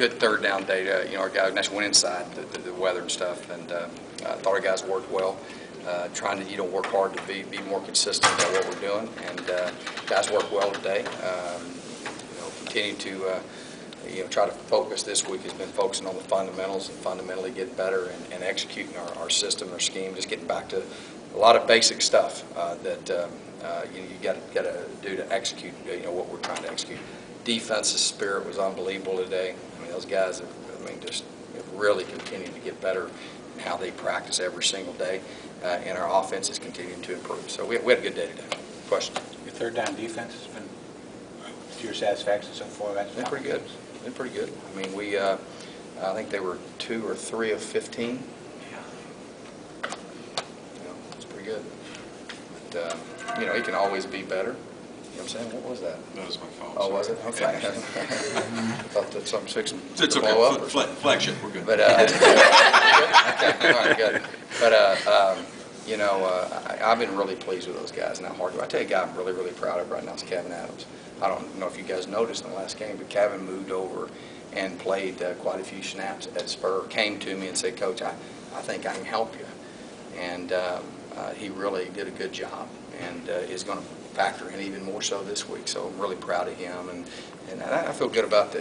good third down day. Our guys actually went inside the weather and stuff, and thought our guys worked well. Trying to work hard to be more consistent about what we're doing, and guys worked well today. Continue to try to focus this week has been focusing on the fundamentals and fundamentally getting better and executing our system, our scheme, just getting back to a lot of basic stuff that you got to do to execute what we're trying to execute. Defensive spirit was unbelievable today. I mean, those guys have just really continued to get better in how they practice every single day, and our offense is continuing to improve. So we had a good day today. Question? Your third down defense has been to your satisfaction so far? That's been pretty good. Been pretty good. I mean, I think they were 2 or 3 of 15. Yeah. It's pretty good. But it can always be better. You know what I'm saying? What was that? That was my phone. Oh, was it? Okay. I thought that something fixing to It's blow up. okay. Flagship, we're good. But okay, all right, good. But I've been really pleased with those guys and how hard. I tell you, a guy I'm really, really proud of right now is Kevin Adams. I don't know if you guys noticed in the last game, but Kevin moved over and played quite a few snaps at Spur. Came to me and said, "Coach, I think I can help you," and he really did a good job and is going to factor in even more so this week. So I'm really proud of him, and I feel good about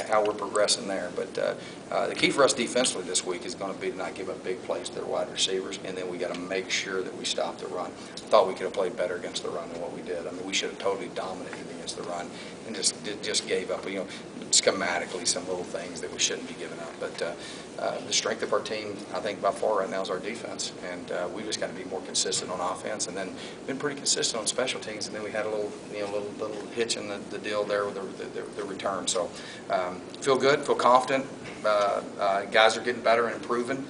how we're progressing there. But the key for us defensively this week is going to be to not give up big plays to their wide receivers, and then we got to make sure that we stop the run. I thought we could have played better against the run than what we did. I mean, we should have totally dominated against the run and just gave up. Schematically some little things that we shouldn't be giving up. But the strength of our team, I think, by far right now is our defense, and we just got to be more consistent on offense, and then been pretty consistent on special teams, and then we had a little hitch in the deal there with the return. So feel good, feel confident. Guys are getting better and improving.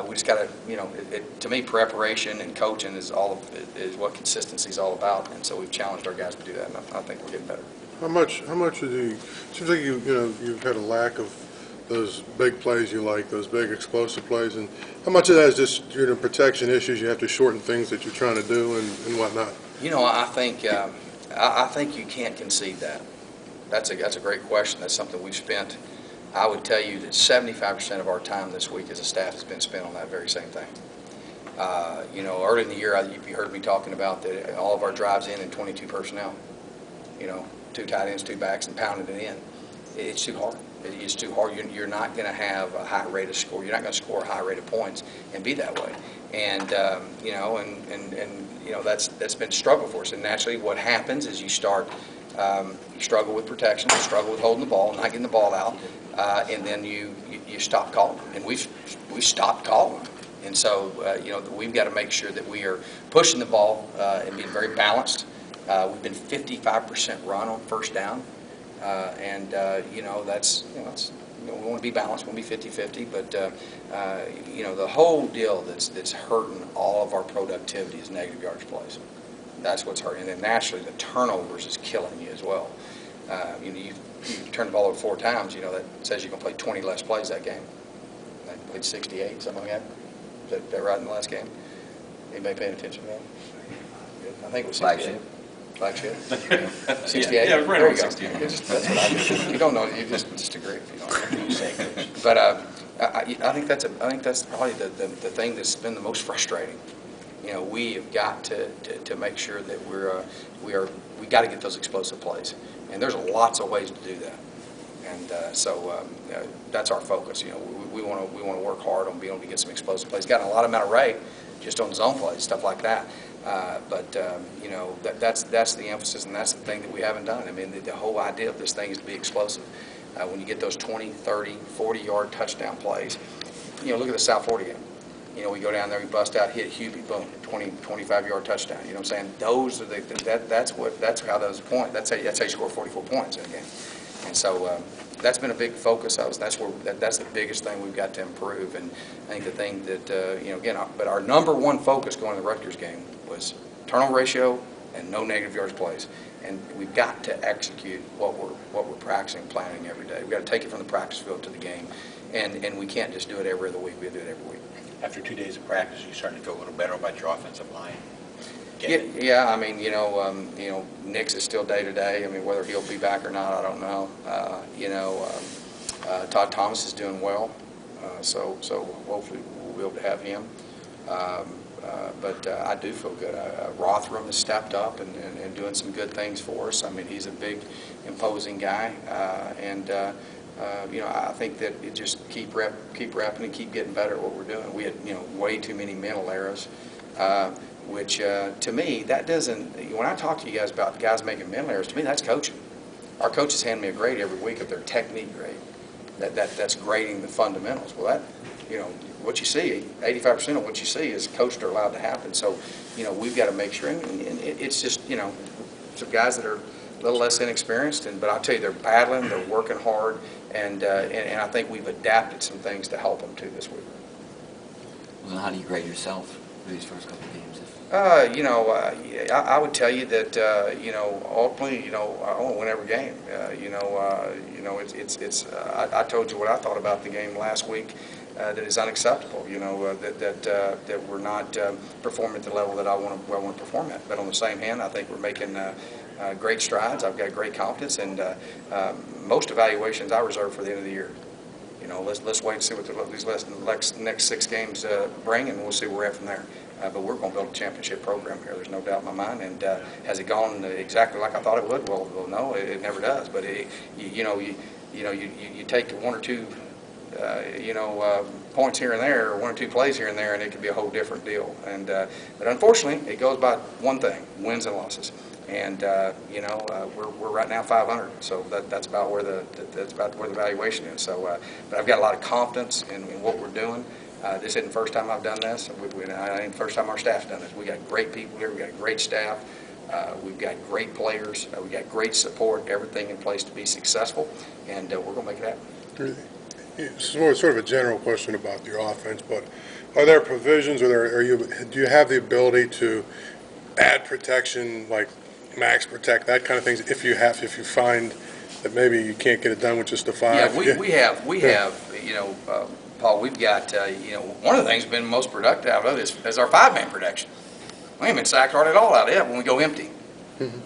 We just got to, to me, preparation and coaching is what consistency is all about, and so we've challenged our guys to do that, and I think we're getting better. How much of the, seems like you've had a lack of those big plays you like, those big explosive plays, and how much of that is just protection issues, you have to shorten things that you're trying to do and whatnot? I think you can't concede that. That's a great question. That's something we've spent. I would tell you that 75% of our time this week as a staff has been spent on that very same thing. Early in the year, you heard me talking about that all of our drives in 22 personnel. 2 tight ends, 2 backs, and pounding it in. It's too hard. It's too hard. You're not going to have a high rate of score. You're not going to score a high rate of points and be that way. And that's been a struggle for us. And naturally, what happens is you struggle with protection, you struggle with holding the ball, not getting the ball out, and then you stop calling. And we've stopped calling. And so we've got to make sure that we are pushing the ball and being very balanced. We've been 55% run on first down, and that's we want to be balanced. We want to be 50-50, but the whole deal that's hurting all of our productivity is negative yardage plays. That's what's hurting, and then naturally the turnovers is killing you as well. You turn the ball over 4 times. That says you're going to play 20 less plays that game. I played 68, something like that. Is that right in the last game? Anybody paying attention to that? I think it was 68. Flagship. 68. Yeah, right around 68. That's what I do. If you don't know, you just agree. If you don't. But I think that's probably the thing that's been the most frustrating. We have got to make sure that we got to get those explosive plays, and there's lots of ways to do that. And so that's our focus. We want to work hard on being able to get some explosive plays. Got a lot amount of rate just on zone plays, stuff like that. But that's the emphasis, and that's the thing that we haven't done. I mean, the whole idea of this thing is to be explosive. When you get those 20, 30, 40-yard touchdown plays, look at the South Florida game. We go down there, we bust out, hit Hubie, boom, 20, 25-yard touchdown. You know what I'm saying? Those are that's how those points. That's how you score 44 points in a game. And so that's been a big focus. That's the biggest thing we've got to improve. And I think the thing that but our number one focus going to the Rutgers game was turnover ratio and no negative yards plays. And we've got to execute what we're practicing, planning every day. We've got to take it from the practice field to the game, and we can't just do it every other week. We have to do it every week. After 2 days of practice, you starting to feel a little better about your offensive line? Yeah. I mean, Nix is still day to day. I mean, whether he'll be back or not, I don't know. Todd Thomas is doing well, so hopefully we'll be able to have him. But I do feel good. Rothram has stepped up and doing some good things for us. I mean, he's a big, imposing guy, and you know, I think that it just keep repping and keep getting better at what we're doing. We had, you know, way too many mental errors, which to me, that doesn't. When I talk to you guys about guys making mental errors, to me that's coaching. Our coaches hand me a grade every week of their technique grade. That's grading the fundamentals. Well, that, you know, what you see, 85% of what you see is coached or allowed to happen. So, you know, we've got to make sure, and it's just, you know, some guys that are a little less inexperienced, but I'll tell you, they're battling, they're working hard, and I think we've adapted some things to help them too this week. Well, how do you grade yourself for these first couple of games? You know, I would tell you that you know, ultimately, you know, I want to win every game. You know, I told you what I thought about the game last week. That is unacceptable. You know, that we're not performing at the level that I want to perform at. But on the same hand, I think we're making great strides. I've got great confidence, and most evaluations I reserve for the end of the year. You know, let's wait and see what these next 6 games bring, and we'll see where we're at from there. But we're going to build a championship program here. There's no doubt in my mind. And has it gone exactly like I thought it would? Well, no, it never does. But you take 1 or 2 points here and there, or 1 or 2 plays here and there, and it could be a whole different deal. And but unfortunately, it goes by one thing: wins and losses. And you know, we're right now 500, so that's about where the valuation is. So, but I've got a lot of confidence in what we're doing. This isn't the first time I've done this. It ain't the first time our staff's done this. We got great people here. We got a great staff. We've got great players. We got great support. Everything in place to be successful, and we're going to make it happen. It's sort of a general question about your offense, but are there provisions, or do you have the ability to add protection, like max protect, that kind of things, if you find that maybe you can't get it done with just the 5? Yeah, we have, you know, Paul, we've got, you know, one of the things that's been most productive out of it is our 5-man protection. We haven't been sacked hardly at all out of it when we go empty.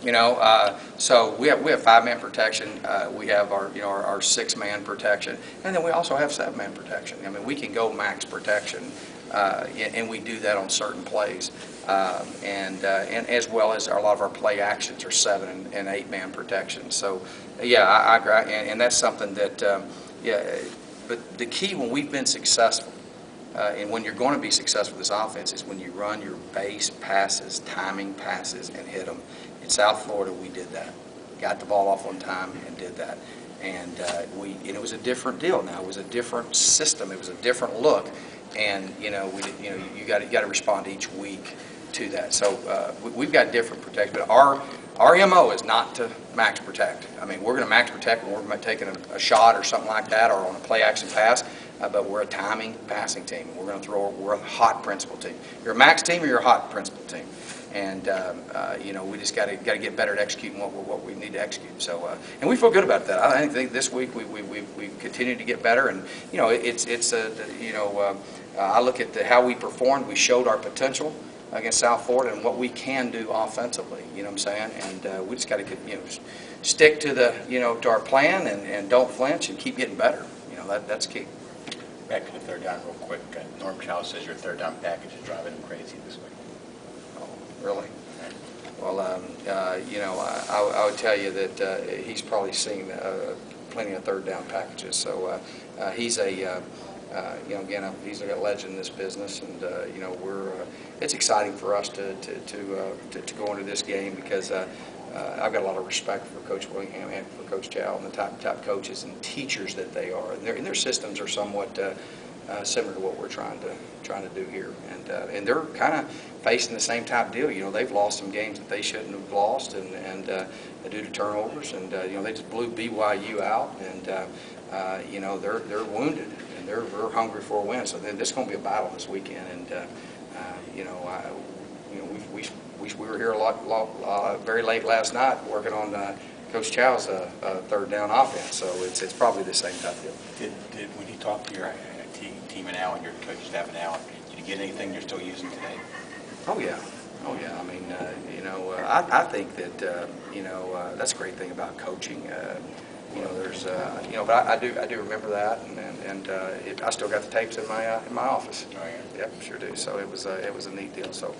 You know, so we have 5-man protection. We have our 6-man protection, and then we also have 7-man protection. I mean, we can go max protection, and we do that on certain plays, and as well as a lot of our play actions are 7- and 8-man protection. So, yeah, I agree, and that's something that, yeah. But the key when we've been successful, and when you're going to be successful with this offense, is when you run your base passes, timing passes, and hit them. In South Florida, we did that. Got the ball off on time and did that. And it was a different deal now. It was a different system. It was a different look. And you know, you got to respond each week to that. So we've got different protection. But our MO is not to max protect. I mean, we're going to max protect when we're taking a shot or something like that, or on a play action pass. But we're a timing passing team. We're a hot principal team. You're a max team or you're a hot principal team. And you know, we just got to get better at executing what we need to execute. So, and we feel good about that. I think this week we continue to get better. And you know, I look at how we performed. We showed our potential against South Florida and what we can do offensively. You know what I'm saying? And we just got to stick to to our plan and don't flinch and keep getting better. You know, that's key. Back to the 3rd down real quick. Norm Chow says your 3rd down package is driving him crazy this week. Really? Well, you know, I would tell you that he's probably seen plenty of 3rd down packages. So he's a, you know, again, he's a legend in this business, and you know, it's exciting for us to go into this game because I've got a lot of respect for Coach Willingham and for Coach Chow and the top coaches and teachers that they are, and their systems are somewhat similar to what we're trying to do here, and they're kind of facing the same type deal. You know, they've lost some games that they shouldn't have lost, and due to turnovers, and you know, they just blew BYU out, and you know, they're wounded and they're hungry for a win. So this is going to be a battle this weekend, and you know, we were here a lot very late last night working on Coach Chow's 3rd down offense. So it's probably the same type deal. Did when you talk to your team and Alan, your coaching staff and Alan, did you get anything you're still using today? Oh yeah. I mean, you know, I think that you know, that's a great thing about coaching. there's, but I do remember that, and I still got the tapes in my office. Oh, yeah. Yep, sure do. So it was a neat deal. So,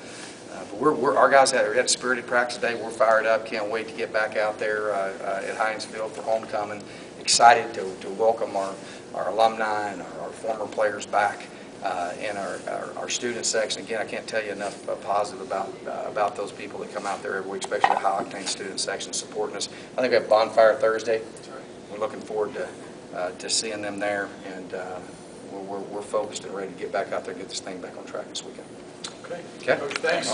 but our guys had a spirited practice today. We're fired up. Can't wait to get back out there at Heinz Field for homecoming. Excited to welcome our alumni and our former players back in our student section. Again, I can't tell you enough positive about those people that come out there every week, especially the high octane student section supporting us. I think we have Bonfire Thursday. We're looking forward to seeing them there, and we're focused and ready to get back out there and get this thing back on track this weekend. Okay. Okay. Coach, thanks.